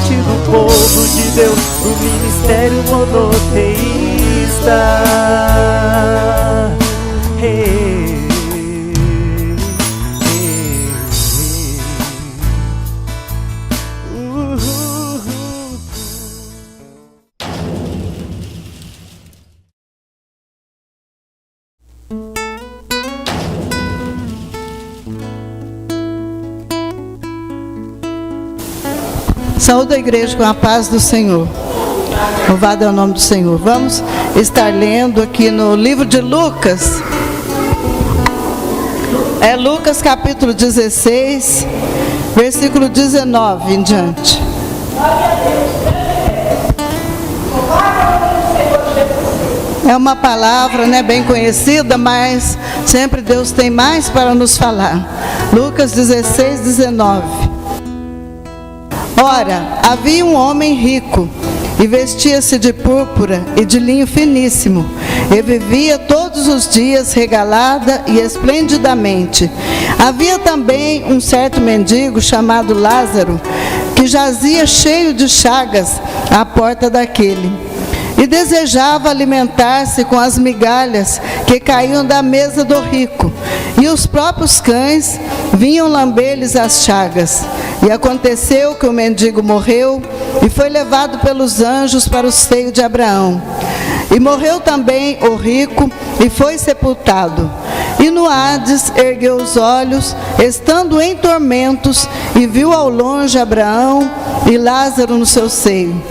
parte do povo de Deus, do ministério monoteísta. Saúde a igreja com a paz do Senhor. Louvado é o nome do Senhor. Vamos estar lendo aqui no livro de Lucas. É Lucas capítulo 16, versículo 19 em diante. É uma palavra, né, bem conhecida, mas sempre Deus tem mais para nos falar. Lucas 16, 19. Ora, havia um homem rico, e vestia-se de púrpura e de linho finíssimo, e vivia todos os dias regalada e esplendidamente. Havia também um certo mendigo chamado Lázaro, que jazia cheio de chagas à porta daquele, e desejava alimentar-se com as migalhas que caíam da mesa do rico, e os próprios cães vinham lamber-lhes as chagas. E aconteceu que o mendigo morreu e foi levado pelos anjos para o seio de Abraão. E morreu também o rico e foi sepultado. E no Hades ergueu os olhos, estando em tormentos, e viu ao longe Abraão e Lázaro no seu seio.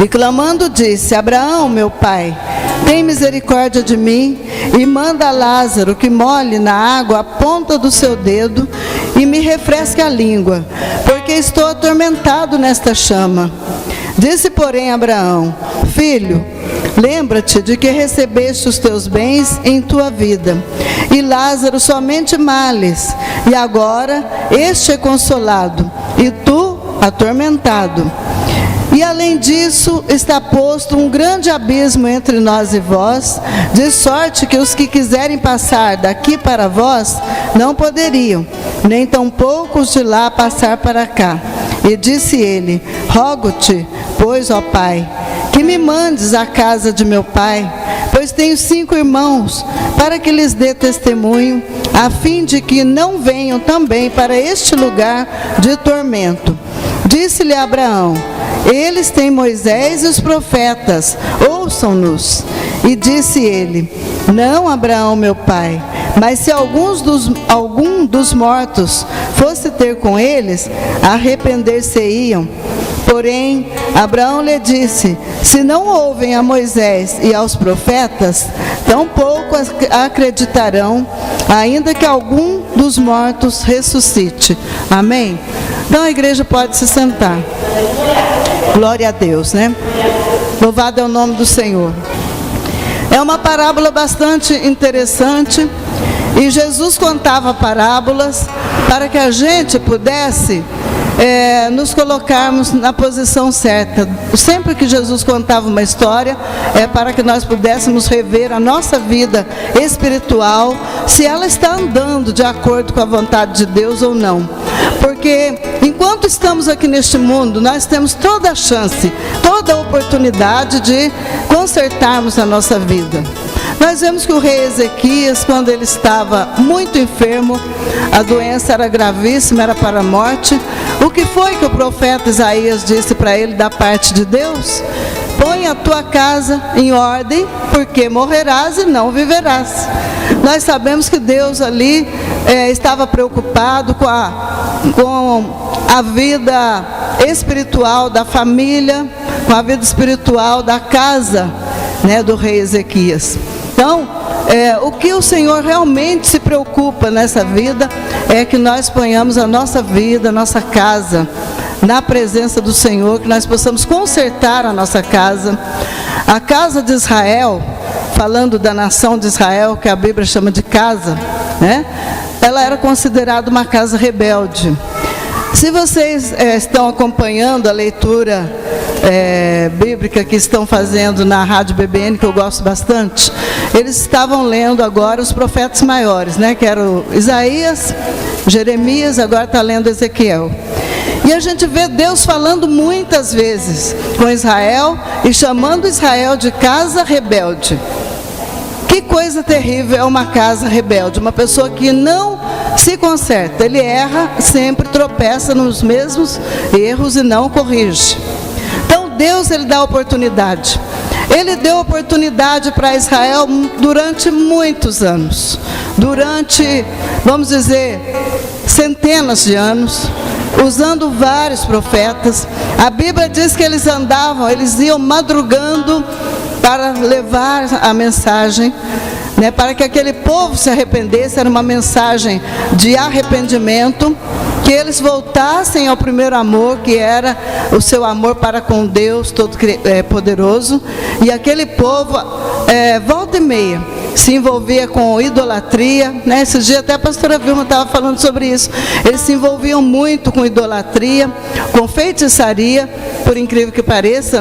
E clamando disse: Abraão, meu pai, tem misericórdia de mim, e manda a Lázaro que molhe na água a ponta do seu dedo e me refresque a língua, porque estou atormentado nesta chama. Disse, porém, Abraão: Filho, lembra-te de que recebeste os teus bens em tua vida, e Lázaro somente males, e agora este é consolado, e tu atormentado. E além disso, está posto um grande abismo entre nós e vós, de sorte que os que quiserem passar daqui para vós, não poderiam, nem tampouco os de lá passar para cá. E disse ele: Rogo-te, pois, ó Pai, que me mandes à casa de meu pai, pois tenho 5 irmãos, para que lhes dê testemunho, a fim de que não venham também para este lugar de tormento. Disse-lhe Abraão: Eles têm Moisés e os profetas, ouçam-nos. E disse ele: Não, Abraão, meu pai, mas se algum dos mortos fosse ter com eles, arrepender-se-iam. Porém, Abraão lhe disse: Se não ouvem a Moisés e aos profetas, tampouco acreditarão, ainda que algum dos mortos ressuscite. Amém? Então a igreja pode se sentar. Glória a Deus, né? Louvado é o nome do Senhor. É uma parábola bastante interessante, e Jesus contava parábolas para que a gente pudesse nos colocarmos na posição certa. Sempre que Jesus contava uma história, é para que nós pudéssemos rever a nossa vida espiritual, se ela está andando de acordo com a vontade de Deus ou não. Porque enquanto estamos aqui neste mundo, nós temos toda a chance, toda a oportunidade de consertarmos a nossa vida. Nós vemos que o rei Ezequias, quando ele estava muito enfermo, a doença era gravíssima, era para a morte. O que foi que o profeta Isaías disse para ele da parte de Deus? Põe a tua casa em ordem, porque morrerás e não viverás. Nós sabemos que Deus ali estava preocupado com a vida espiritual da família, com a vida espiritual da casa, né, do rei Ezequias. Então, o que o Senhor realmente se preocupa nessa vida é que nós ponhamos a nossa vida, a nossa casa, na presença do Senhor, que nós possamos consertar a nossa casa. A casa de Israel, falando da nação de Israel, que a Bíblia chama de casa, né? Ela era considerada uma casa rebelde. Se vocês estão acompanhando a leitura bíblica que estão fazendo na Rádio BBN, que eu gosto bastante, eles estavam lendo agora os profetas maiores, né? Que eram Isaías, Jeremias, agora está lendo Ezequiel. E a gente vê Deus falando muitas vezes com Israel e chamando Israel de casa rebelde. Que coisa terrível é uma casa rebelde, uma pessoa que não se conserta, ele erra, sempre tropeça nos mesmos erros e não corrige. Então Deus, ele dá oportunidade. Ele deu oportunidade para Israel durante muitos anos, durante, vamos dizer, centenas de anos, usando vários profetas. A Bíblia diz que eles iam madrugando para levar a mensagem, para que aquele povo se arrependesse. Era uma mensagem de arrependimento, que eles voltassem ao primeiro amor, que era o seu amor para com Deus Todo-Poderoso. E aquele povo, volta e meia, se envolvia com idolatria, Esses dias até a pastora Vilma estava falando sobre isso. Eles se envolviam muito com idolatria, com feitiçaria, por incrível que pareça,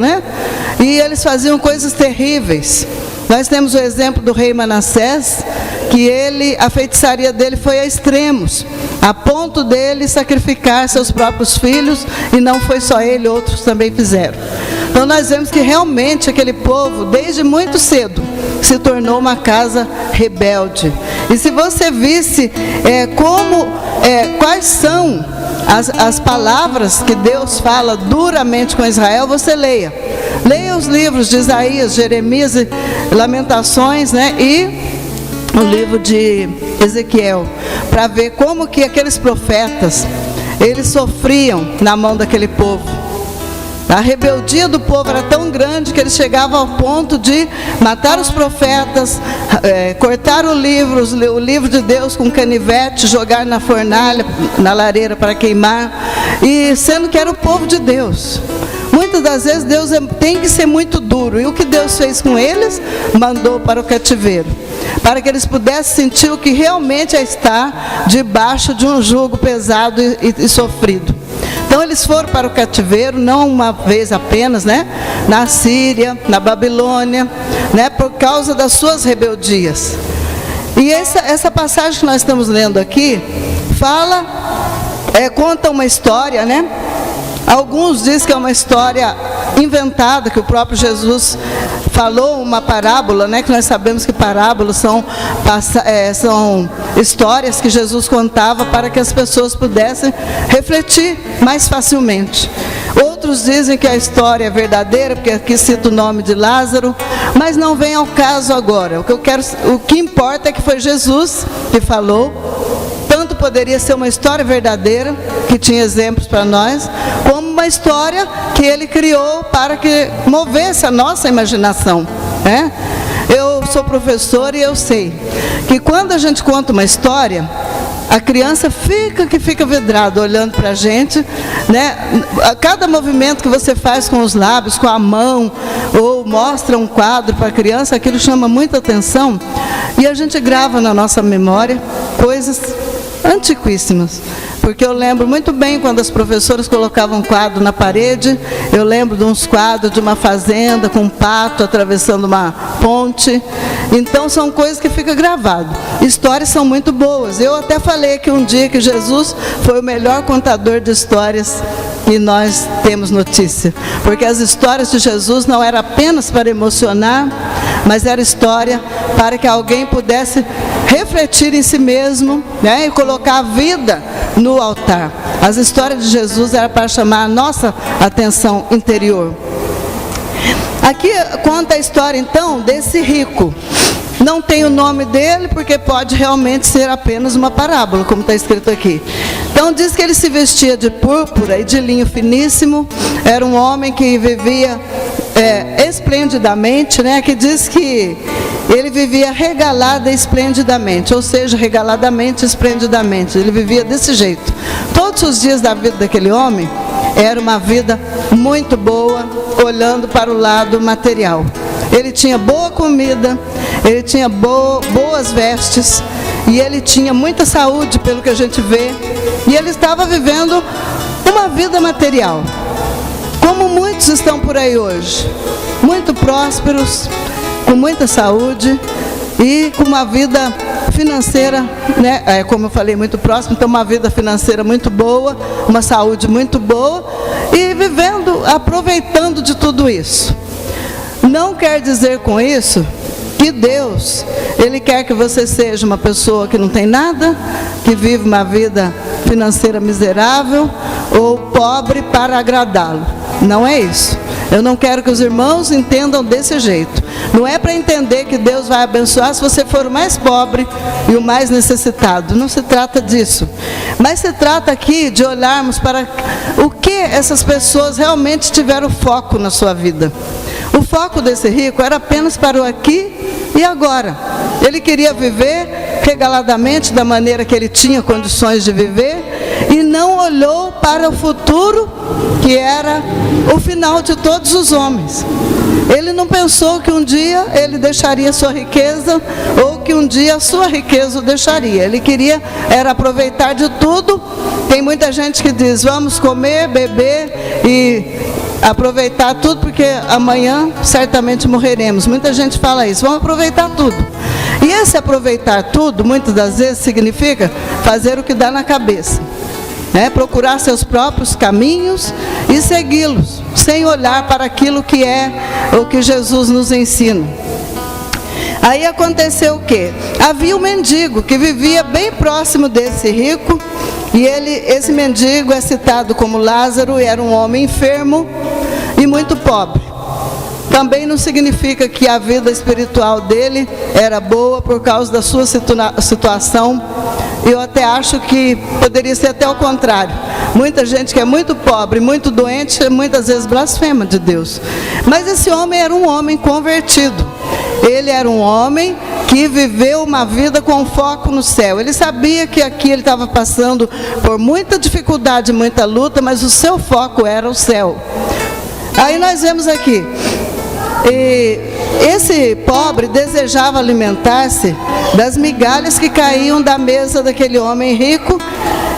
E eles faziam coisas terríveis. Nós temos o exemplo do rei Manassés, que a feitiçaria dele foi a extremos, a ponto dele sacrificar seus próprios filhos, e não foi só ele, outros também fizeram. Então nós vemos que realmente aquele povo, desde muito cedo, se tornou uma casa rebelde. E se você visse quais são as palavras que Deus fala duramente com Israel, você leia os livros de Isaías, Jeremias, Lamentações, e o livro de Ezequiel, para ver como que aqueles profetas, eles sofriam na mão daquele povo. A rebeldia do povo era tão grande que eles chegavam ao ponto de matar os profetas, cortar o livro de Deus com canivete, jogar na fornalha, na lareira para queimar, e sendo que era o povo de Deus. Muitas das vezes Deus tem que ser muito duro, e o que Deus fez com eles? Mandou para o cativeiro, para que eles pudessem sentir o que realmente é estar debaixo de um jugo pesado e sofrido. Então eles foram para o cativeiro, não uma vez apenas, Na Síria, na Babilônia, Por causa das suas rebeldias. E essa passagem que nós estamos lendo aqui, conta uma história, Alguns dizem que é uma história inventada, que o próprio Jesus falou, uma parábola, Que nós sabemos que parábolas são histórias que Jesus contava para que as pessoas pudessem refletir mais facilmente. Outros dizem que a história é verdadeira, porque aqui cita o nome de Lázaro, mas não vem ao caso agora. O que importa é que foi Jesus que falou. Tanto poderia ser uma história verdadeira, que tinha exemplos para nós, como uma história que ele criou para que movesse a nossa imaginação. Eu sou professora e eu sei que quando a gente conta uma história, a criança fica vidrada olhando para a gente, A cada movimento que você faz com os lábios, com a mão, ou mostra um quadro para a criança, aquilo chama muita atenção, e a gente grava na nossa memória coisas antiquíssimas. Porque eu lembro muito bem quando as professoras colocavam um quadro na parede. Eu lembro de uns quadros de uma fazenda com um pato atravessando uma ponte. Então são coisas que ficam gravadas. Histórias são muito boas. Eu até falei que um dia que Jesus foi o melhor contador de histórias que nós temos notícia. Porque as histórias de Jesus não eram apenas para emocionar, mas era história para que alguém pudesse refletir em si mesmo, e colocar a vida no altar. As histórias de Jesus eram para chamar a nossa atenção interior. Aqui conta a história então desse rico. Não tem o nome dele porque pode realmente ser apenas uma parábola, como está escrito aqui. Então diz que ele se vestia de púrpura e de linho finíssimo. Era um homem que vivia esplendidamente, que diz que ele vivia regalado e esplendidamente, ou seja, regaladamente e esplendidamente. Ele vivia desse jeito. Todos os dias da vida daquele homem era uma vida muito boa, olhando para o lado material. Ele tinha boa comida, ele tinha boas vestes, e ele tinha muita saúde, pelo que a gente vê, e ele estava vivendo uma vida material, como muitos estão por aí hoje, muito prósperos, com muita saúde e com uma vida financeira, né, como eu falei, muito próximo, então uma vida financeira muito boa, uma saúde muito boa, e vivendo, aproveitando de tudo isso. Não quer dizer com isso que Deus, Ele quer que você seja uma pessoa que não tem nada, que vive uma vida financeira miserável ou pobre para agradá-lo. Não é isso. Eu não quero que os irmãos entendam desse jeito. Não é para entender que Deus vai abençoar se você for o mais pobre e o mais necessitado. Não se trata disso. Mas se trata aqui de olharmos para o que essas pessoas realmente tiveram foco na sua vida. O foco desse rico era apenas para o aqui e agora. Ele queria viver regaladamente da maneira que ele tinha condições de viver e não olhou para o futuro, que era o final de todos os homens. Ele não pensou que um dia ele deixaria sua riqueza ou que um dia a sua riqueza o deixaria. Ele queria era aproveitar de tudo. Tem muita gente que diz, vamos comer, beber e aproveitar tudo porque amanhã certamente morreremos. Muita gente fala isso, vamos aproveitar tudo. E esse aproveitar tudo, muitas das vezes, significa fazer o que dá na cabeça. Procurar seus próprios caminhos e segui-los, sem olhar para aquilo que é o que Jesus nos ensina. Aí aconteceu o quê? Havia um mendigo que vivia bem próximo desse rico, e esse mendigo é citado como Lázaro, e era um homem enfermo e muito pobre. Também não significa que a vida espiritual dele era boa por causa da sua situação. Eu até acho que poderia ser até o contrário. Muita gente que é muito pobre, muito doente, muitas vezes blasfema de Deus. Mas esse homem era um homem convertido. Ele era um homem que viveu uma vida com foco no céu. Ele sabia que aqui ele estava passando por muita dificuldade, muita luta, mas o seu foco era o céu. Aí nós vemos aqui, esse pobre desejava alimentar-se das migalhas que caíam da mesa daquele homem rico,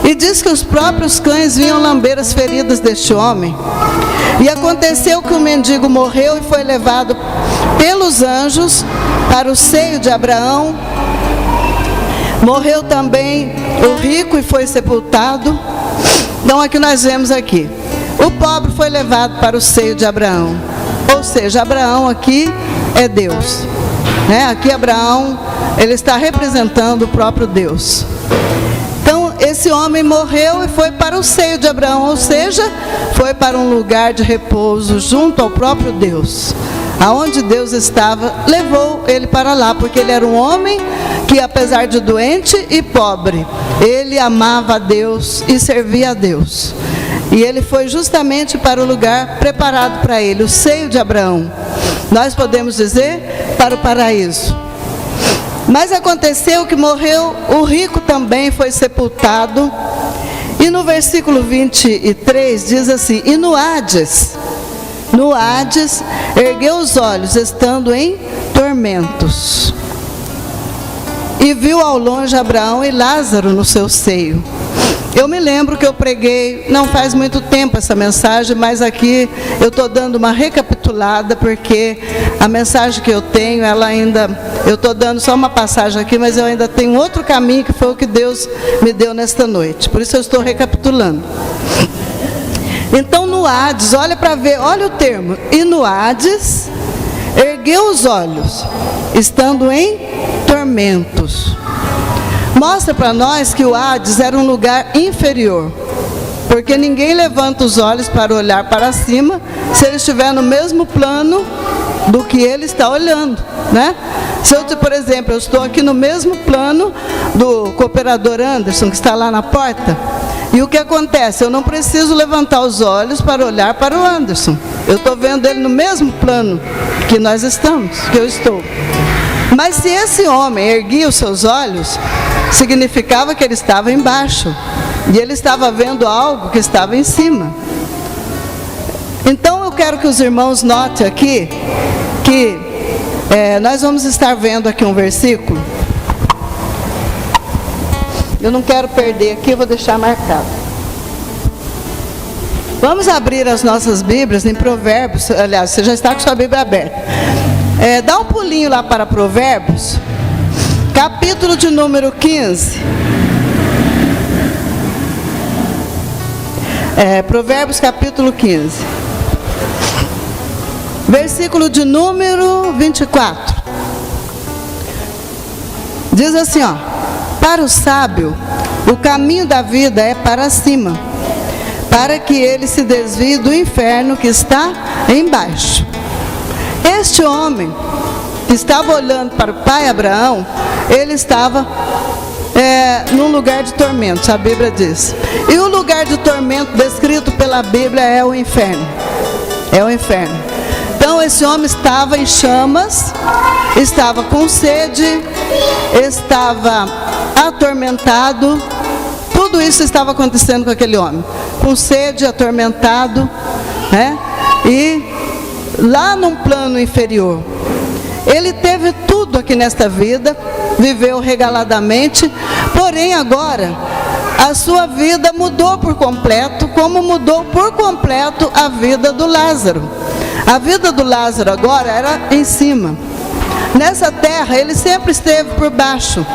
e diz que os próprios cães vinham lamber as feridas deste homem. E aconteceu que o mendigo morreu e foi levado pelos anjos para o seio de Abraão. Morreu também o rico e foi sepultado. Então aqui nós vemos aqui, o pobre foi levado para o seio de Abraão. Ou seja, Abraão aqui é Deus. Aqui Abraão, ele está representando o próprio Deus. Então, esse homem morreu e foi para o seio de Abraão, ou seja, foi para um lugar de repouso junto ao próprio Deus. Aonde Deus estava, levou ele para lá, porque ele era um homem que, apesar de doente e pobre, ele amava a Deus e servia a Deus. E ele foi justamente para o lugar preparado para ele, o seio de Abraão. Nós podemos dizer, para o paraíso. Mas aconteceu que morreu, o rico também foi sepultado. E no versículo 23 diz assim, e no Hades, ergueu os olhos, estando em tormentos. E viu ao longe Abraão e Lázaro no seu seio. Eu me lembro que eu preguei, não faz muito tempo essa mensagem, mas aqui eu estou dando uma recapitulada, porque a mensagem que eu tenho, eu estou dando só uma passagem aqui, mas eu ainda tenho outro caminho, que foi o que Deus me deu nesta noite. Por isso eu estou recapitulando. Então no Hades, olha para ver, olha o termo, e no Hades, ergueu os olhos, estando em tormentos. Mostra para nós que o Hades era um lugar inferior, porque ninguém levanta os olhos para olhar para cima se ele estiver no mesmo plano do que ele está olhando, Se eu, por exemplo, eu estou aqui no mesmo plano do cooperador Anderson, que está lá na porta, e o que acontece? Eu não preciso levantar os olhos para olhar para o Anderson. Eu estou vendo ele no mesmo plano que nós estamos, que eu estou. Mas se esse homem erguia os seus olhos, significava que ele estava embaixo, e ele estava vendo algo que estava em cima. Então eu quero que os irmãos notem aqui, que nós vamos estar vendo aqui um versículo. Eu não quero perder aqui, eu vou deixar marcado. Vamos abrir as nossas Bíblias em Provérbios. Aliás, você já está com sua Bíblia aberta. Dá um pulinho lá para Provérbios, capítulo de número 15. Provérbios capítulo 15. Versículo de número 24. Diz assim, ó: para o sábio, o caminho da vida é para cima, para que ele se desvie do inferno que está embaixo. Este homem que estava olhando para o pai Abraão, ele estava num lugar de tormento, a Bíblia diz. E o lugar de tormento descrito pela Bíblia é o inferno. É o inferno. Então esse homem estava em chamas, estava com sede, estava atormentado. Tudo isso estava acontecendo com aquele homem, com sede, atormentado, né? E lá num plano inferior, ele teve tudo aqui nesta vida, viveu regaladamente, porém agora a sua vida mudou por completo, como mudou por completo a vida do Lázaro. A vida do Lázaro agora era em cima. Nessa terra ele sempre esteve por baixo,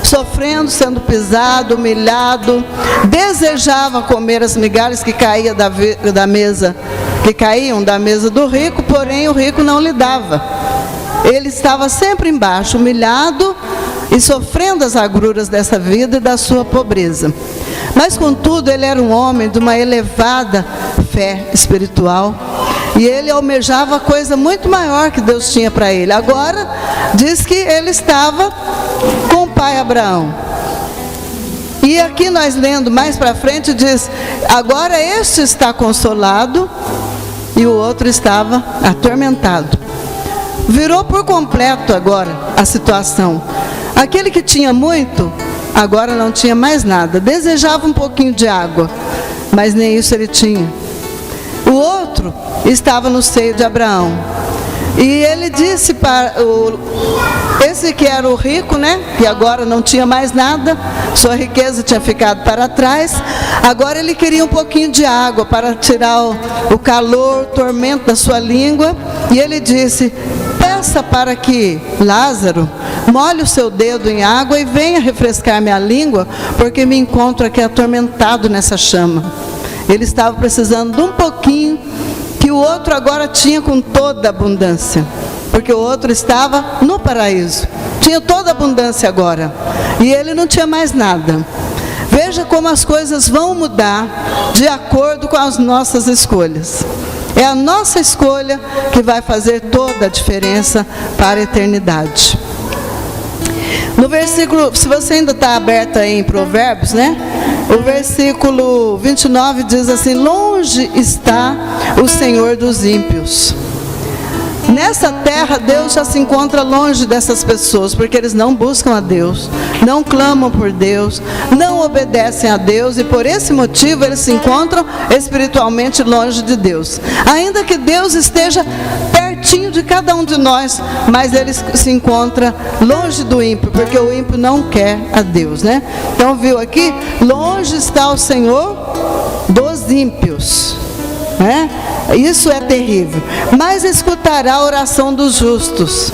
sofrendo, sendo pisado, humilhado, desejava comer as migalhas que caíam da mesa, que caíam da mesa do rico, porém o rico não lhe dava. Ele estava sempre embaixo, humilhado e sofrendo as agruras dessa vida e da sua pobreza. Mas contudo ele era um homem de uma elevada fé espiritual, e ele almejava coisa muito maior que Deus tinha para ele. Agora diz que ele estava com o pai Abraão. E aqui nós lendo mais para frente diz: agora este está consolado e o outro estava atormentado. Virou por completo agora a situação. Aquele que tinha muito, agora não tinha mais nada. Desejava um pouquinho de água, mas nem isso ele tinha. O outro estava no seio de Abraão. E ele disse para esse que era o rico, né? Que agora não tinha mais nada, sua riqueza tinha ficado para trás. Agora ele queria um pouquinho de água para tirar o calor, o tormento da sua língua. E ele disse: peça para que Lázaro molhe o seu dedo em água e venha refrescar minha língua, porque me encontro aqui atormentado nessa chama. Ele estava precisando de um pouquinho que o outro agora tinha com toda a abundância, porque o outro estava no paraíso, tinha toda a abundância agora, e ele não tinha mais nada. Veja como as coisas vão mudar de acordo com as nossas escolhas. É a nossa escolha que vai fazer toda a diferença para a eternidade. No versículo, se você ainda está aberto aí em Provérbios, né? O versículo 29 diz assim: longe está o Senhor dos ímpios. Nessa terra Deus já se encontra longe dessas pessoas, porque eles não buscam a Deus, não clamam por Deus, não obedecem a Deus, e por esse motivo eles se encontram espiritualmente longe de Deus. Ainda que Deus esteja pertinho de cada um de nós, mas ele se encontra longe do ímpio, porque o ímpio não quer a Deus, né? Então viu aqui, longe está o Senhor dos ímpios, né? Isso é terrível. Mas escutará a oração dos justos.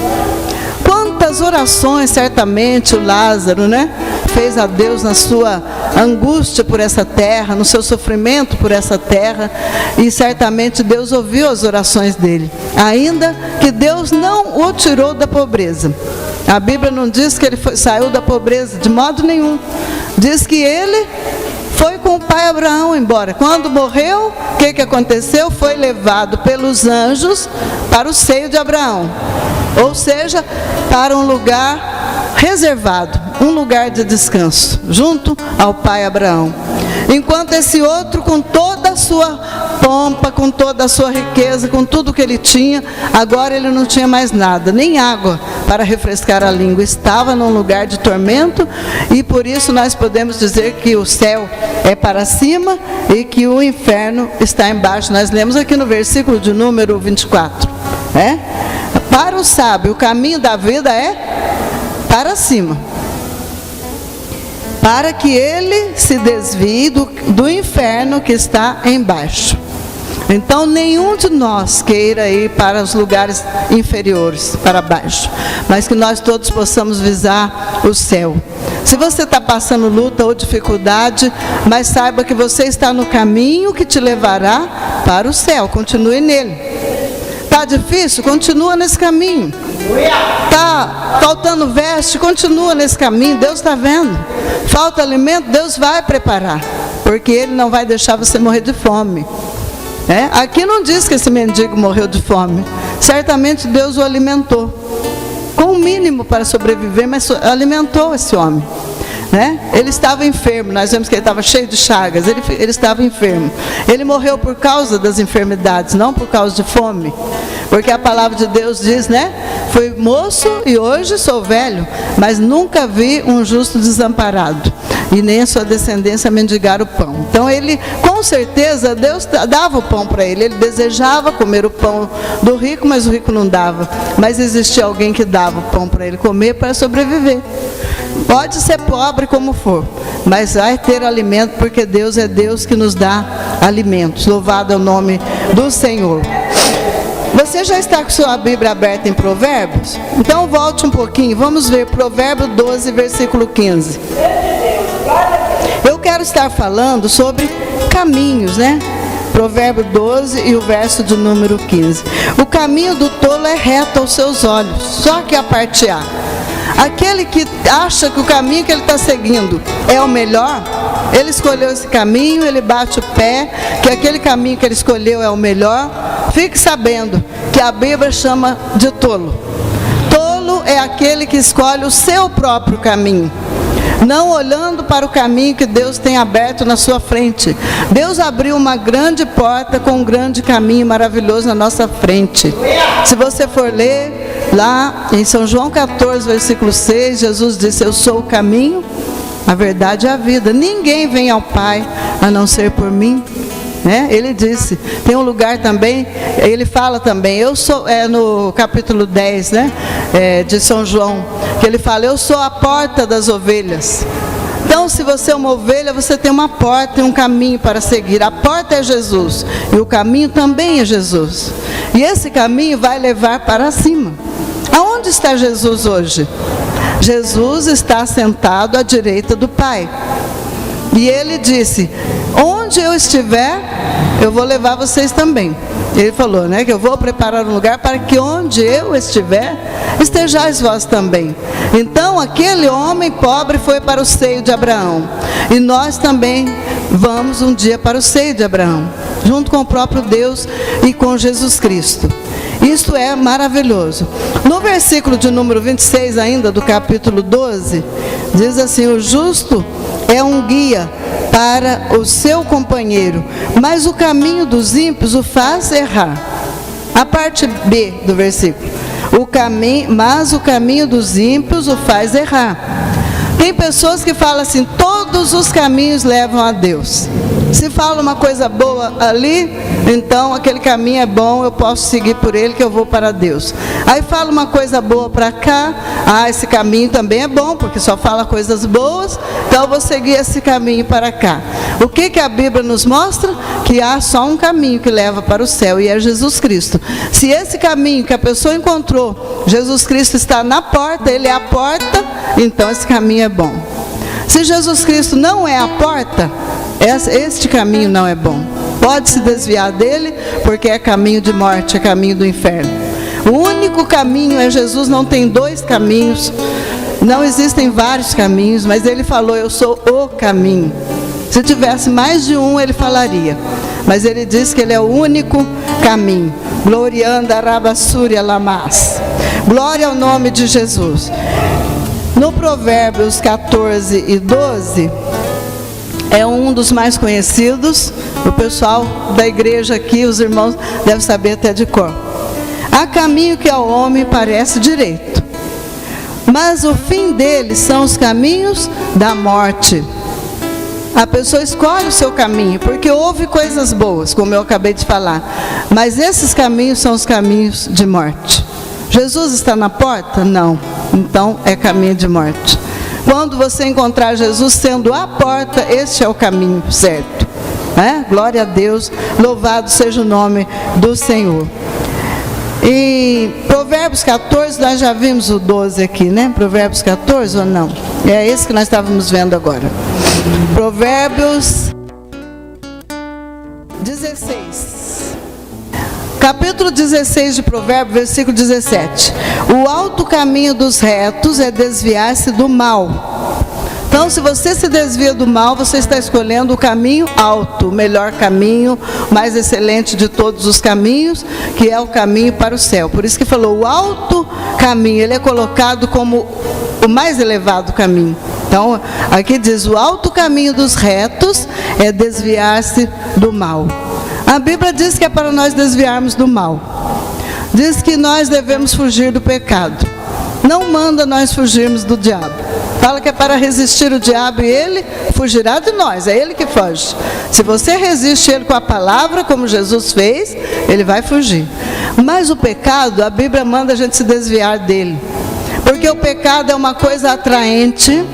Quantas orações certamente o Lázaro, né, fez a Deus na sua angústia por essa terra, no seu sofrimento por essa terra, e certamente Deus ouviu as orações dele, ainda que Deus não o tirou da pobreza. A Bíblia não diz que ele saiu da pobreza de modo nenhum. Diz que ele foi com o pai Abraão embora. Quando morreu, o que aconteceu? Foi levado pelos anjos para o seio de Abraão. Ou seja, para um lugar reservado, um lugar de descanso, junto ao pai Abraão. Enquanto esse outro, com toda a sua pompa, com toda a sua riqueza, com tudo que ele tinha, agora ele não tinha mais nada, nem água para refrescar a língua. Estava num lugar de tormento, e por isso nós podemos dizer que o céu é para cima e que o inferno está embaixo. Nós lemos aqui no versículo de número 24, né? Para o sábio, o caminho da vida é para cima, para que ele se desvie do inferno que está embaixo. Então, nenhum de nós queira ir para os lugares inferiores, para baixo, mas que nós todos possamos visar o céu. Se você está passando luta ou dificuldade, mas saiba que você está no caminho que te levará para o céu. Continue nele. Está difícil? Continua nesse caminho. Está faltando veste? Continua nesse caminho. Deus está vendo. Falta alimento? Deus vai preparar, porque Ele não vai deixar você morrer de fome. Aqui não diz que esse mendigo morreu de fome. Certamente Deus o alimentou, com o mínimo para sobreviver, mas alimentou esse homem. Ele estava enfermo, nós vemos que ele estava cheio de chagas, ele estava enfermo. Ele morreu por causa das enfermidades, não por causa de fome. Porque a palavra de Deus diz, fui moço e hoje sou velho, mas nunca vi um justo desamparado, e nem a sua descendência mendigar o pão. Então ele, com certeza, Deus dava o pão para ele. Ele desejava comer o pão do rico, mas o rico não dava. Mas existia alguém que dava o pão para ele comer para sobreviver. Pode ser pobre como for, mas vai ter alimento, porque Deus é Deus que nos dá alimentos. Louvado é o nome do Senhor. Você já está com sua Bíblia aberta em Provérbios? Então volte um pouquinho, vamos ver Provérbios 12, versículo 15. Eu quero estar falando sobre caminhos, Provérbio 12 e o verso de número 15. O caminho do tolo é reto aos seus olhos, só que a parte A. Aquele que acha que o caminho que ele está seguindo é o melhor, ele escolheu esse caminho, ele bate o pé, que aquele caminho que ele escolheu é o melhor. Fique sabendo que a Bíblia chama de tolo. Tolo é aquele que escolhe o seu próprio caminho, não olhando para o caminho que Deus tem aberto na sua frente. Deus abriu uma grande porta com um grande caminho maravilhoso na nossa frente. Se você for ler lá em São João 14, versículo 6, Jesus disse: eu sou o caminho, a verdade e a vida. Ninguém vem ao Pai a não ser por mim. Ele disse, tem um lugar também, ele fala também, eu sou, no capítulo 10, de São João, que ele fala, eu sou a porta das ovelhas. Então, se você é uma ovelha, você tem uma porta e um caminho para seguir. A porta é Jesus, e o caminho também é Jesus. E esse caminho vai levar para cima. Aonde está Jesus hoje? Jesus está sentado à direita do Pai. E ele disse, onde eu estiver, eu vou levar vocês também. Ele falou, que eu vou preparar um lugar para que onde eu estiver, estejais vós também. Então, aquele homem pobre foi para o seio de Abraão. E nós também vamos um dia para o seio de Abraão, junto com o próprio Deus e com Jesus Cristo. Isto é maravilhoso. No versículo de número 26 ainda, do capítulo 12, diz assim, o justo é um guia para o seu companheiro, mas o caminho dos ímpios o faz errar. A parte B do versículo, mas o caminho dos ímpios o faz errar. Tem pessoas que falam assim, todos os caminhos levam a Deus. Se fala uma coisa boa ali, então aquele caminho é bom, eu posso seguir por ele que eu vou para Deus. Aí fala uma coisa boa para cá, esse caminho também é bom, porque só fala coisas boas, então eu vou seguir esse caminho para cá. O que a Bíblia nos mostra? Que há só um caminho que leva para o céu, e é Jesus Cristo. Se esse caminho que a pessoa encontrou, Jesus Cristo está na porta, ele é a porta, então esse caminho é bom. Se Jesus Cristo não é a porta, este caminho não é bom. Pode se desviar dele, porque é caminho de morte, é caminho do inferno. O único caminho é Jesus, não tem dois caminhos, não existem vários caminhos, mas ele falou, eu sou o caminho. Se tivesse mais de um, ele falaria, mas ele diz que ele é o único caminho. Glorianda Rabassúria Lamas. Glória ao nome de Jesus. No Provérbios 14 e 12, é um dos mais conhecidos, o pessoal da igreja aqui, os irmãos devem saber até de cor. Há caminho que ao homem parece direito, mas o fim dele são os caminhos da morte. A pessoa escolhe o seu caminho, porque houve coisas boas, como eu acabei de falar, mas esses caminhos são os caminhos de morte. Jesus está na porta? Não. Então é caminho de morte. Quando você encontrar Jesus sendo a porta, este é o caminho certo. Glória a Deus, louvado seja o nome do Senhor. Em Provérbios 14, nós já vimos o 12 aqui, né? Provérbios 14 ou não? É esse que nós estávamos vendo agora. Provérbios 16. Capítulo 16 de Provérbios, versículo 17. O alto caminho dos retos é desviar-se do mal. Então, se você se desvia do mal, você está escolhendo o caminho alto, o melhor caminho, o mais excelente de todos os caminhos, que é o caminho para o céu. Por isso que falou, o alto caminho, ele é colocado como o mais elevado caminho. Então, aqui diz, o alto caminho dos retos é desviar-se do mal. A Bíblia diz que é para nós desviarmos do mal. Diz que nós devemos fugir do pecado. Não manda nós fugirmos do diabo. Fala que é para resistir o diabo e ele fugirá de nós, é ele que foge. Se você resiste ele com a palavra, como Jesus fez, ele vai fugir. Mas o pecado, a Bíblia manda a gente se desviar dele. Porque o pecado é uma coisa atraente,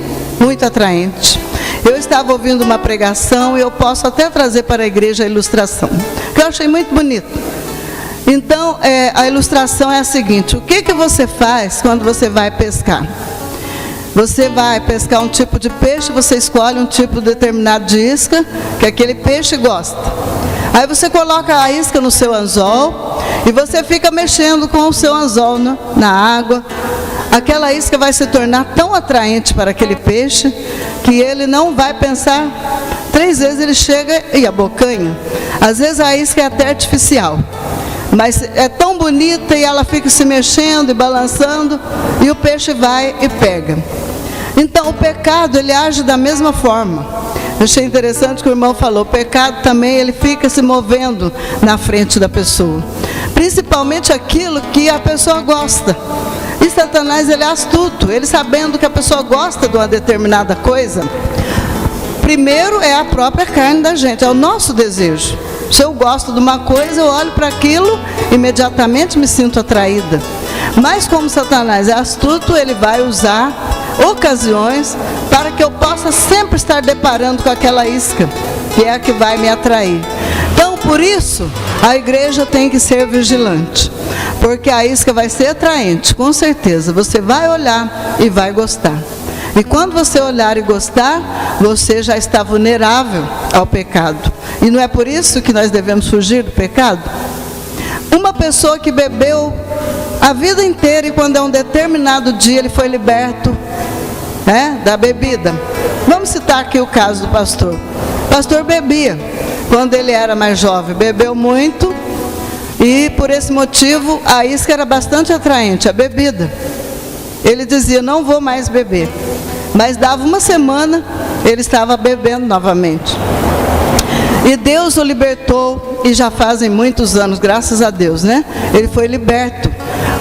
muito atraente. Eu estava ouvindo uma pregação e eu posso até trazer para a igreja a ilustração, que eu achei muito bonito. Então, a ilustração é a seguinte: o que você faz quando você vai pescar? Você vai pescar um tipo de peixe, você escolhe um tipo determinado de isca, que aquele peixe gosta. Aí você coloca a isca no seu anzol e você fica mexendo com o seu anzol na água. Aquela isca vai se tornar tão atraente para aquele peixe que ele não vai pensar. 3 vezes ele chega e abocanha. Às vezes a isca é até artificial, mas é tão bonita e ela fica se mexendo e balançando e o peixe vai e pega. Então o pecado, ele age da mesma forma. Eu achei interessante que o irmão falou, o pecado também, ele fica se movendo na frente da pessoa. Principalmente aquilo que a pessoa gosta. E Satanás, ele é astuto, ele sabendo que a pessoa gosta de uma determinada coisa. Primeiro é a própria carne da gente, é o nosso desejo. Se eu gosto de uma coisa, eu olho para aquilo, imediatamente me sinto atraída. Mas como Satanás é astuto, ele vai usar ocasiões para que eu possa sempre estar deparando com aquela isca, que é a que vai me atrair. Então, por isso, a igreja tem que ser vigilante, porque a isca vai ser atraente, com certeza. Você vai olhar e vai gostar. E quando você olhar e gostar, você já está vulnerável ao pecado. E não é por isso que nós devemos fugir do pecado? Uma pessoa que bebeu a vida inteira e quando é um determinado dia ele foi liberto da bebida. Vamos citar aqui o caso do pastor. O pastor bebia quando ele era mais jovem, bebeu muito e por esse motivo a isca era bastante atraente, a bebida. Ele dizia, não vou mais beber. Mas dava uma semana, ele estava bebendo novamente. E Deus o libertou, e já fazem muitos anos, graças a Deus, né? Ele foi liberto.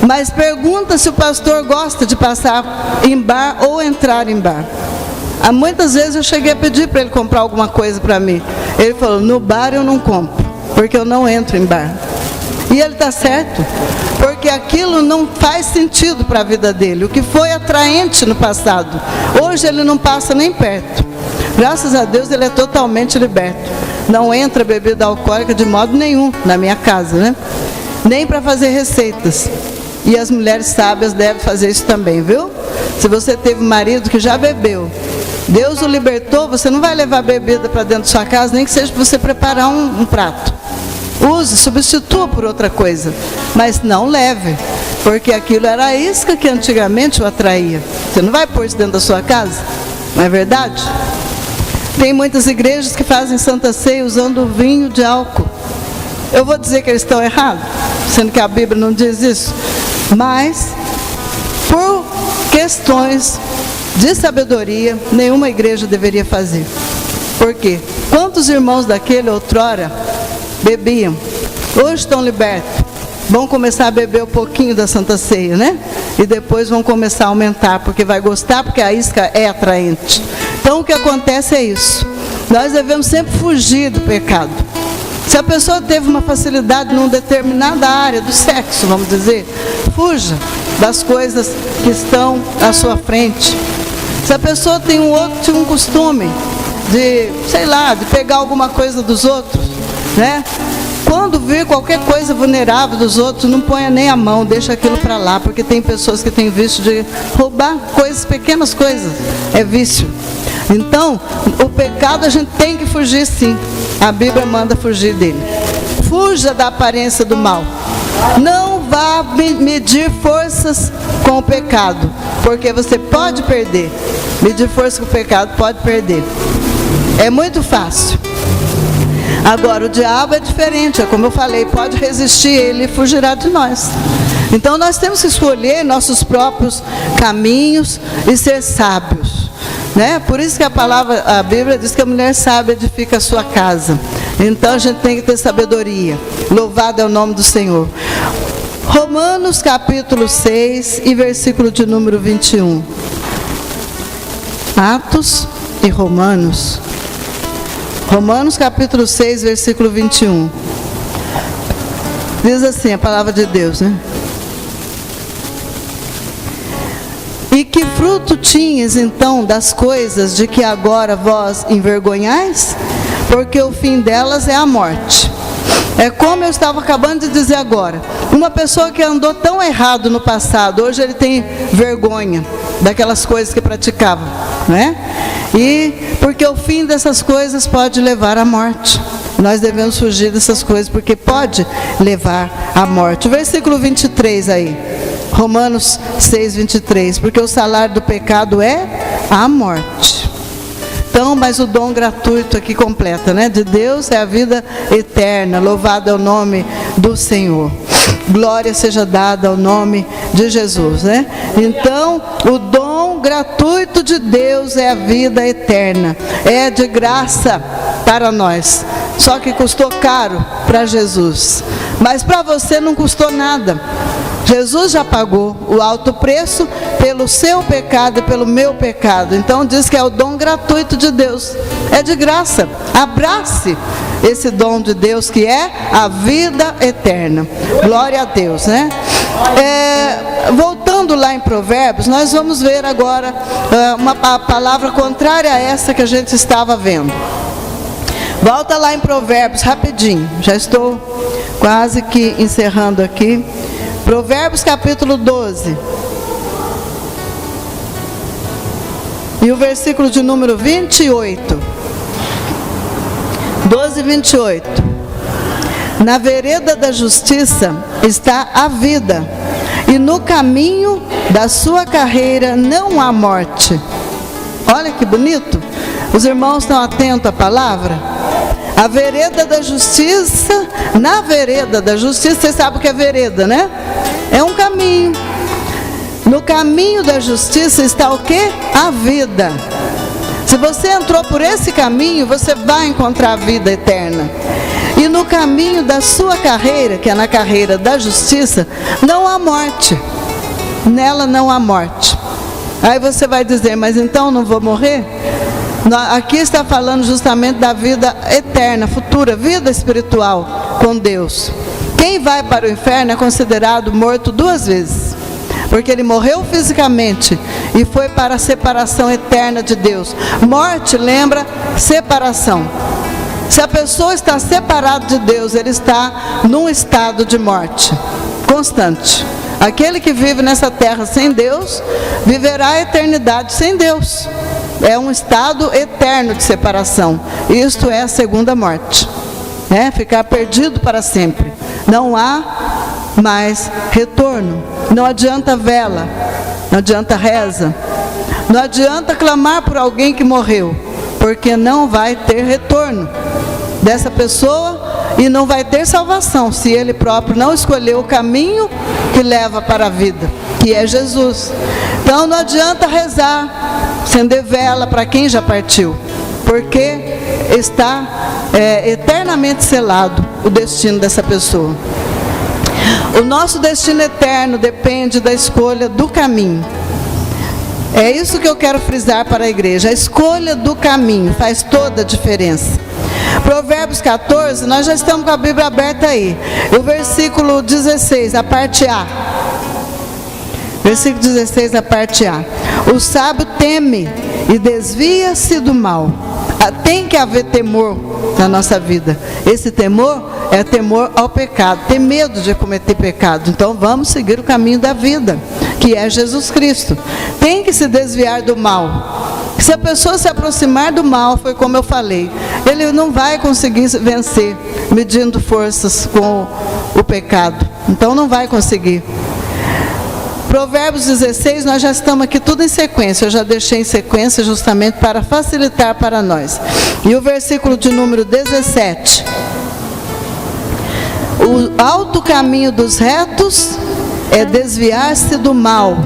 Mas pergunta se o pastor gosta de passar em bar ou entrar em bar. Há muitas vezes eu cheguei a pedir para ele comprar alguma coisa para mim. Ele falou, no bar eu não compro, porque eu não entro em bar. E ele está certo, porque aquilo não faz sentido para a vida dele. O que foi atraente no passado, hoje ele não passa nem perto. Graças a Deus ele é totalmente liberto. Não entra bebida alcoólica de modo nenhum na minha casa, né? Nem para fazer receitas. E as mulheres sábias devem fazer isso também, viu? Se você teve um marido que já bebeu, Deus o libertou, você não vai levar bebida para dentro da sua casa, nem que seja para você preparar um prato. Use, substitua por outra coisa, mas não leve, porque aquilo era a isca que antigamente o atraía. Você não vai pôr isso dentro da sua casa, não é verdade? Tem muitas igrejas que fazem Santa Ceia usando vinho de álcool. Eu vou dizer que eles estão errados, sendo que a Bíblia não diz isso, mas por questões de sabedoria, nenhuma igreja deveria fazer. Por quê? Quantos irmãos daquele outrora bebiam, hoje estão libertos, vão começar a beber um pouquinho da Santa Ceia, né? E depois vão começar a aumentar, porque vai gostar, porque a isca é atraente. Então o que acontece é isso, nós devemos sempre fugir do pecado. Se a pessoa teve uma facilidade numa determinada área do sexo, vamos dizer, fuja das coisas que estão à sua frente. Se a pessoa tem um costume de, sei lá, de pegar alguma coisa dos outros, né? Quando vir qualquer coisa vulnerável dos outros, não ponha nem a mão, deixa aquilo para lá, porque tem pessoas que têm vício de roubar coisas, pequenas coisas, é vício. Então, o pecado a gente tem que fugir sim, a Bíblia manda fugir dele. Fuja da aparência do mal. Não vá medir forças com o pecado, porque você pode perder. Medir força com o pecado pode perder. É muito fácil. Agora, o diabo é diferente, é como eu falei, pode resistir, ele fugirá de nós. Então, nós temos que escolher nossos próprios caminhos e ser sábios, né? Por isso que a Bíblia diz que a mulher sábia edifica a sua casa. Então, a gente tem que ter sabedoria. Louvado é o nome do Senhor. Romanos capítulo 6 e versículo de número 21. Atos e Romanos. Romanos capítulo 6, versículo 21. Diz assim a palavra de Deus, né? E que fruto tinhas então das coisas de que agora vós envergonhais? Porque o fim delas é a morte. É como eu estava acabando de dizer agora. Uma pessoa que andou tão errado no passado, hoje ele tem vergonha daquelas coisas que praticava, né? E porque o fim dessas coisas pode levar à morte. Nós devemos fugir dessas coisas, porque pode levar à morte. O versículo 23 aí, Romanos 6, 23. Porque o salário do pecado é a morte. Então, mas o dom gratuito aqui completa, né? De Deus é a vida eterna. Louvado é o nome do Senhor. Glória seja dada ao nome de Jesus, né? Então, o dom gratuito de Deus é a vida eterna. É de graça para nós. Só que custou caro para Jesus. Mas para você não custou nada. Jesus já pagou o alto preço pelo seu pecado e pelo meu pecado. Então diz que é o dom gratuito de Deus. É de graça. Abrace esse dom de Deus que é a vida eterna. Glória a Deus, né? Voltando lá em Provérbios, nós vamos ver agora uma palavra contrária a essa que a gente estava vendo. Volta lá em Provérbios rapidinho. Já estou quase que encerrando aqui. Provérbios capítulo 12. E o versículo de número 28. 12, 28. Na vereda da justiça está a vida, e no caminho da sua carreira não há morte. Olha que bonito. Os irmãos estão atentos à palavra? A vereda da justiça, na vereda da justiça, você sabe o que é vereda, né? É um caminho. No caminho da justiça está o quê? A vida. Se você entrou por esse caminho, você vai encontrar a vida eterna. E no caminho da sua carreira, que é na carreira da justiça, não há morte. Nela não há morte. Aí você vai dizer, mas então não vou morrer? Aqui está falando justamente da vida eterna, futura, vida espiritual com Deus. Quem vai para o inferno é considerado morto 2 vezes. Porque ele morreu fisicamente e foi para a separação eterna de Deus. Morte lembra separação. Se a pessoa está separada de Deus, ele está num estado de morte constante. Aquele que vive nessa terra sem Deus, viverá a eternidade sem Deus. É um estado eterno de separação. Isto é a segunda morte. Ficar perdido para sempre. Não há mais retorno. Não adianta vela, não adianta reza, não adianta clamar por alguém que morreu, porque não vai ter retorno dessa pessoa e não vai ter salvação se ele próprio não escolher o caminho que leva para a vida, que é Jesus. Então não adianta rezar, acender vela para quem já partiu, porque está eternamente selado o destino dessa pessoa. O nosso destino eterno depende da escolha do caminho. É isso que eu quero frisar para a igreja. A escolha do caminho faz toda a diferença. Provérbios 14, nós já estamos com a Bíblia aberta aí. O versículo 16, a parte A. Versículo 16, a parte A. O sábio teme e desvia-se do mal. tem que haver temor na nossa vida. Esse temor é temor ao pecado, ter medo de cometer pecado. Então vamos seguir o caminho da vida, que é Jesus Cristo. Tem que se desviar do mal. Se a pessoa se aproximar do mal, foi como eu falei, ele não vai conseguir vencer medindo forças com o pecado. Então não vai conseguir. Provérbios 16, nós já estamos aqui tudo em sequência. Eu já deixei em sequência justamente para facilitar para nós. E o versículo de número 17. O alto caminho dos retos é desviar-se do mal,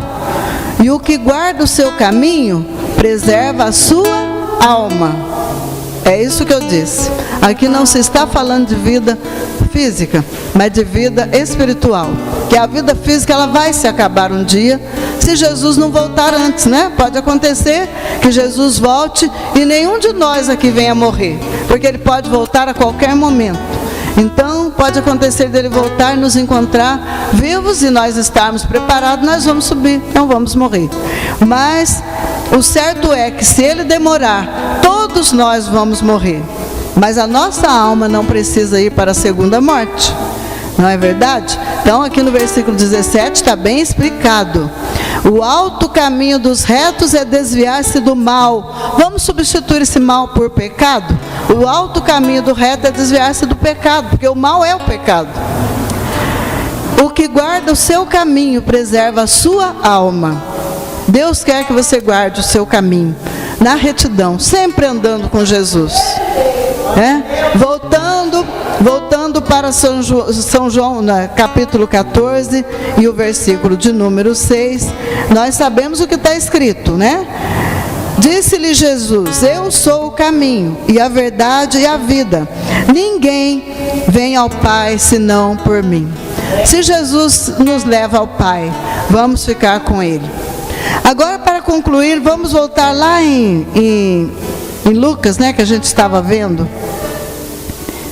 e o que guarda o seu caminho preserva a sua alma. É isso que eu disse. Aqui não se está falando de vida física, mas de vida espiritual. Que a vida física ela vai se acabar um dia, se Jesus não voltar antes, né? Pode acontecer que Jesus volte e nenhum de nós aqui venha morrer, porque ele pode voltar a qualquer momento. Então, pode acontecer dele voltar e nos encontrar vivos e nós estarmos preparados, nós vamos subir, não vamos morrer. Mas o certo é que se ele demorar, todos nós vamos morrer. Mas a nossa alma não precisa ir para a segunda morte. Não é verdade? Então, aqui no versículo 17 está bem explicado. O alto caminho dos retos é desviar-se do mal. Vamos substituir esse mal por pecado? O alto caminho do reto é desviar-se do pecado, porque o mal é o pecado. O que guarda o seu caminho preserva a sua alma. Deus quer que você guarde o seu caminho na retidão, sempre andando com Jesus. Voltando para São João, capítulo 14 e o versículo de número 6, nós sabemos o que está escrito, né? Disse-lhe Jesus: eu sou o caminho e a verdade e a vida. Ninguém vem ao Pai senão por mim. Se Jesus nos leva ao Pai, vamos ficar com Ele. Agora, para concluir, vamos voltar lá em Lucas, né, que a gente estava vendo.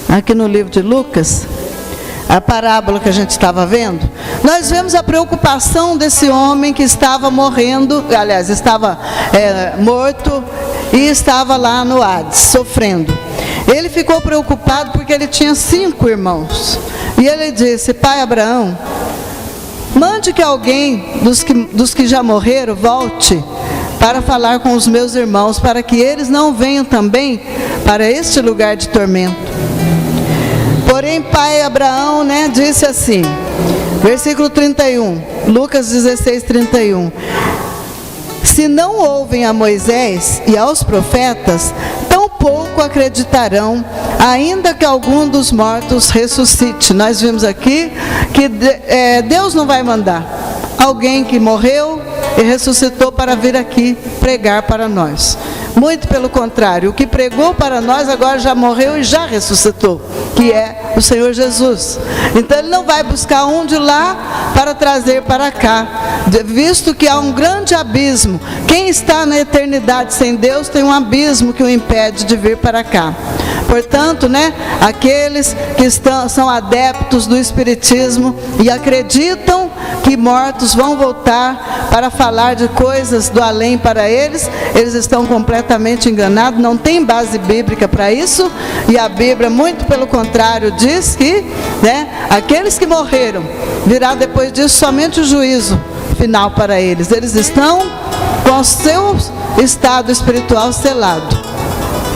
Aqui no livro de Lucas, a parábola que a gente estava vendo, nós vemos a preocupação desse homem que estava morrendo, aliás, estava morto e estava lá no Hades, sofrendo. Ele ficou preocupado porque ele tinha 5 irmãos. E ele disse: pai Abraão, mande que alguém dos que já morreram volte para falar com os meus irmãos, para que eles não venham também para este lugar de tormento. Porém, pai Abraão, disse assim, versículo 31, Lucas 16, 31. Se não ouvem a Moisés e aos profetas, tampouco acreditarão, ainda que algum dos mortos ressuscite. Nós vimos aqui que Deus não vai mandar alguém que morreu e ressuscitou para vir aqui pregar para nós. Muito pelo contrário, o que pregou para nós agora já morreu e já ressuscitou, que é o Senhor Jesus. Então ele não vai buscar um de lá para trazer para cá, visto que há um grande abismo. Quem está na eternidade sem Deus tem um abismo que o impede de vir para cá. Portanto, aqueles que são adeptos do Espiritismo e acreditam que mortos vão voltar para falar de coisas do além para eles estão completamente enganados, não tem base bíblica para isso, e a Bíblia, muito pelo contrário, diz que aqueles que morreram, virá depois disso somente o juízo final para eles. Eles estão com o seu estado espiritual selado,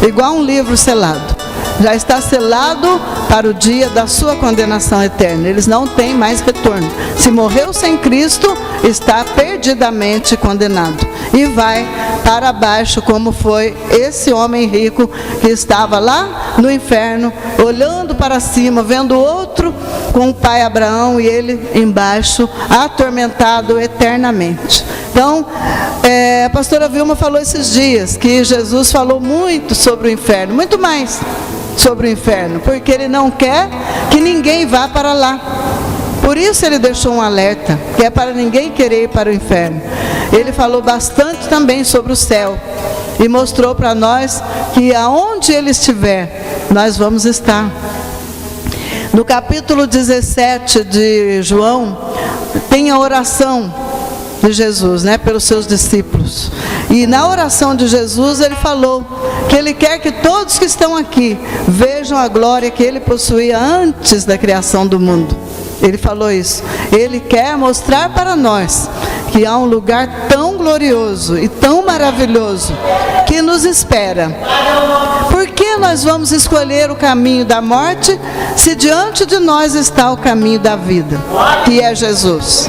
igual um livro selado. Já está selado para o dia da sua condenação eterna. Eles não têm mais retorno. Se morreu sem Cristo, está perdidamente condenado. E vai para baixo, como foi esse homem rico que estava lá no inferno, olhando para cima, vendo outro com o pai Abraão e ele embaixo, atormentado eternamente. Então, a pastora Vilma falou esses dias que Jesus falou muito sobre o inferno, muito mais sobre o inferno, porque ele não quer que ninguém vá para lá. Por isso ele deixou um alerta, que é para ninguém querer ir para o inferno. Ele falou bastante também sobre o céu e mostrou para nós que aonde ele estiver, nós vamos estar. No capítulo 17 de João, tem a oração de Jesus, né, pelos seus discípulos. E na oração de Jesus ele falou que ele quer que todos que estão aqui vejam a glória que ele possuía antes da criação do mundo. Ele falou isso. Ele quer mostrar para nós que há um lugar tão glorioso e tão maravilhoso que nos espera. Por que nós vamos escolher o caminho da morte se diante de nós está o caminho da vida, que é Jesus?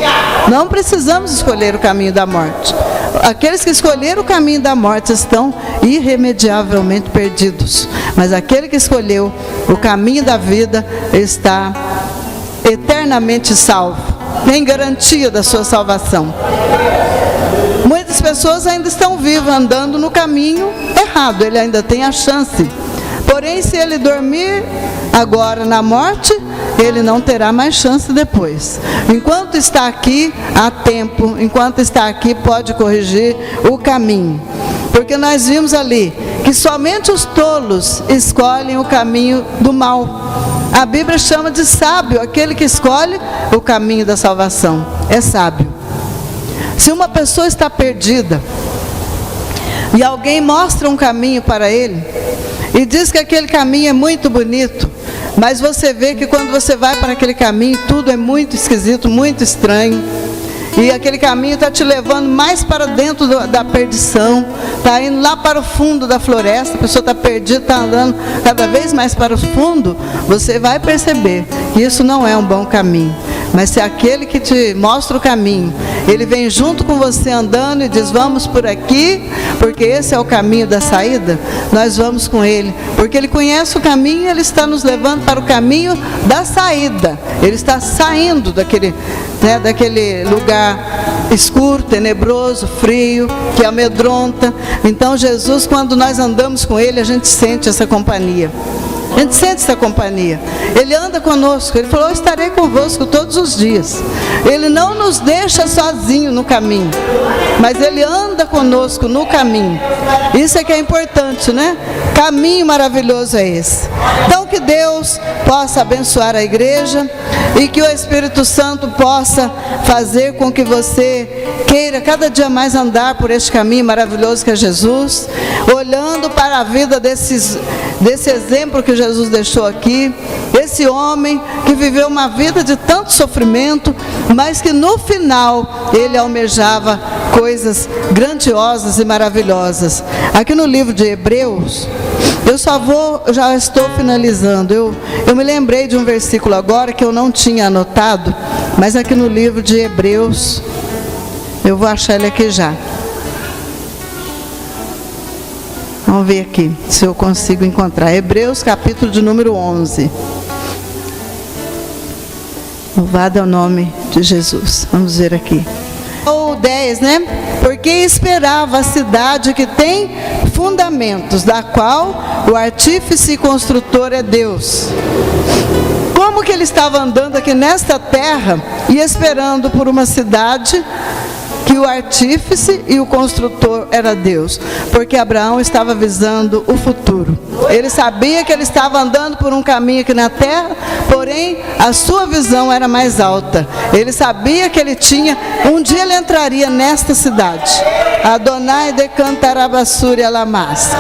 Não precisamos escolher o caminho da morte. Aqueles que escolheram o caminho da morte estão irremediavelmente perdidos. Mas aquele que escolheu o caminho da vida está eternamente salvo, tem garantia da sua salvação. Muitas pessoas ainda estão vivas, andando no caminho errado, ele ainda tem a chance. Porém, se ele dormir agora na morte, ele não terá mais chance depois. Enquanto está aqui, há tempo, enquanto está aqui, pode corrigir o caminho. Porque nós vimos ali que somente os tolos escolhem o caminho do mal. A Bíblia chama de sábio aquele que escolhe o caminho da salvação. É sábio. Se uma pessoa está perdida e alguém mostra um caminho para ele e diz que aquele caminho é muito bonito, mas você vê que quando você vai para aquele caminho tudo é muito esquisito, muito estranho, e aquele caminho está te levando mais para dentro da perdição, está indo lá para o fundo da floresta, a pessoa está perdida, está andando cada vez mais para o fundo, você vai perceber que isso não é um bom caminho. Mas se aquele que te mostra o caminho, ele vem junto com você andando e diz, vamos por aqui, porque esse é o caminho da saída, nós vamos com ele, porque ele conhece o caminho e ele está nos levando para o caminho da saída. Ele está saindo daquele lugar escuro, tenebroso, frio, que amedronta. Então Jesus, quando nós andamos com ele, a gente sente essa companhia. A gente sente essa companhia. Ele anda conosco. Ele falou, eu estarei convosco todos os dias. Ele não nos deixa sozinho no caminho, mas ele anda conosco no caminho. Isso é que é importante, né? Caminho maravilhoso é esse. Então que Deus possa abençoar a igreja e que o Espírito Santo possa fazer com que você queira cada dia mais andar por este caminho maravilhoso que é Jesus, olhando para a vida desse exemplo que Jesus deixou aqui, esse homem que viveu uma vida de tanto sofrimento, mas que no final ele almejava coisas grandiosas e maravilhosas. Aqui no livro de Hebreus, já estou finalizando, eu me lembrei de um versículo agora que eu não tinha anotado, mas aqui no livro de Hebreus, eu vou achar ele aqui já. Vamos ver aqui, se eu consigo encontrar. Hebreus, capítulo de número 11. Louvado é o nome de Jesus. Vamos ver aqui. O 10, né? Porque esperava a cidade que tem fundamentos, da qual o artífice e construtor é Deus. Como que ele estava andando aqui nesta terra e esperando por uma cidade que o artífice e o construtor era Deus? Porque Abraão estava visando o futuro. Ele sabia que ele estava andando por um caminho aqui na terra, porém a sua visão era mais alta. Ele sabia que um dia ele entraria nesta cidade. Adonai decantarabassuri alamas.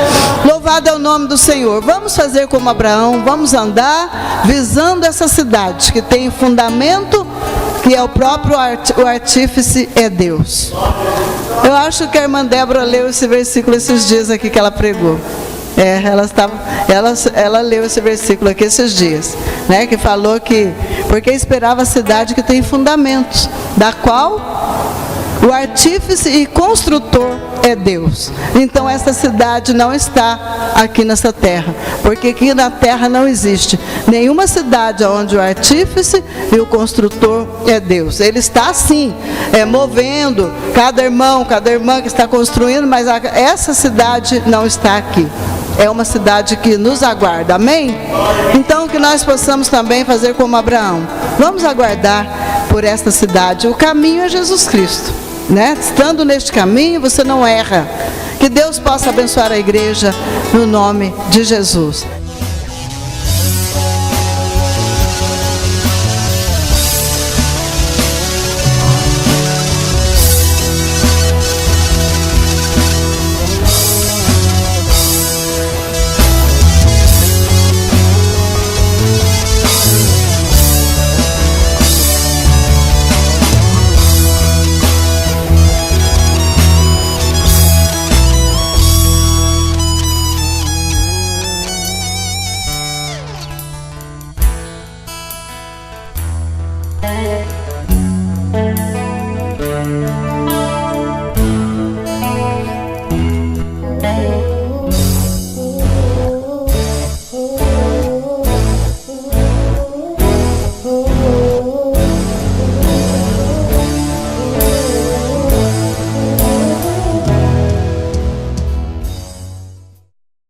Louvado é o nome do Senhor. Vamos fazer como Abraão, vamos andar visando essa cidade que tem fundamento, que é o próprio artífice é Deus. Eu acho que a irmã Débora leu esse versículo esses dias aqui que ela pregou. Ela leu esse versículo aqui esses dias, né, que falou que, porque esperava a cidade que tem fundamentos, da qual o artífice e construtor é Deus. Então essa cidade não está aqui nessa terra, porque aqui na terra não existe nenhuma cidade onde o artífice e o construtor é Deus. Ele está assim, movendo cada irmão, cada irmã que está construindo, mas essa cidade não está aqui. É uma cidade que nos aguarda, amém? Então que nós possamos também fazer como Abraão. Vamos aguardar por esta cidade. O caminho é Jesus Cristo, né? Estando neste caminho, você não erra. Que Deus possa abençoar a igreja no nome de Jesus.